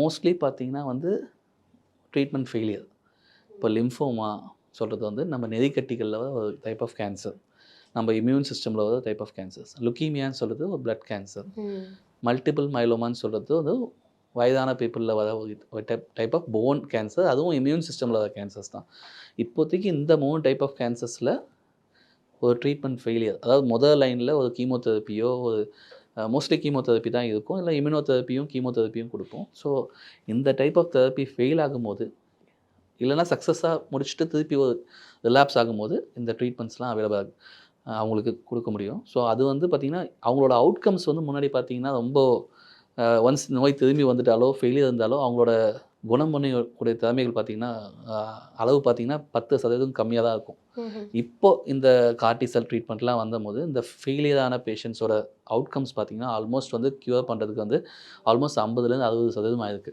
Mostly பார்த்தீங்கன்னா வந்து treatment failure. இப்போ லிம்ஃபோமா சொல்கிறது வந்து நம்ம நெறிக்கட்டிகளில் ஒரு டைப் ஆஃப் கேன்சர், நம்ம இம்யூன் சிஸ்டமில் ஒரு டைப் ஆஃப் கேன்சர்ஸ். லுக்கீமியான்னு சொல்கிறது ஒரு பிளட் கேன்சர். மல்டிபிள் மைலோமான்னு சொல்கிறது வந்து வயதான பீப்புளில் வர ஒரு டைப் ஆஃப் போன் கேன்சர், அதுவும் இம்யூன் சிஸ்டமில் வர கேன்சர்ஸ் தான். இப்போதைக்கு இந்த 3 டைப் ஆஃப் கேன்சர்ஸில் ஒரு ட்ரீட்மெண்ட் ஃபெயிலியர், அதாவது முதல் லைனில் ஒரு கீமோதெரப்பியோ ஒரு மோஸ்ட்லி கீமோதெரப்பி தான் இருக்கும், இல்லை இம்யூனோதெரப்பியும் கீமோதெரப்பியும் கொடுப்போம். ஸோ இந்த டைப் ஆஃப் தெரப்பி ஃபெயில் ஆகும்போது, இல்லைனா சக்ஸஸாக முடிச்சுட்டு திருப்பி ஒரு ரிலாப்ஸ் ஆகும்போது இந்த ட்ரீட்மெண்ட்ஸ்லாம் அவைலபிள் அவங்களுக்கு கொடுக்க முடியும். ஸோ அது வந்து பார்த்திங்கன்னா அவங்களோட அவுட்கம்ஸ் வந்து முன்னாடி பார்த்திங்கன்னா ரொம்ப ஒன்ஸ் நோய் திரும்பி வந்துட்டாலோ ஃபெயிலியர் இருந்தாலோ அவங்களோட குணம் பண்ணக்கூடிய திறமைகள் பார்த்திங்கன்னா அளவு பார்த்திங்கன்னா 10% கம்மியாக தான் இருக்கும். இப்போது இந்த கார்டி செல் ட்ரீட்மெண்ட்லாம் வந்தபோது இந்த ஃபெயிலியரான பேஷண்ட்ஸோட அவுட்கம்ஸ் பார்த்திங்கன்னா ஆல்மோஸ்ட் வந்து க்யூர் பண்ணுறதுக்கு வந்து ஆல்மோஸ்ட் 50% 60% ஆயிருக்கு.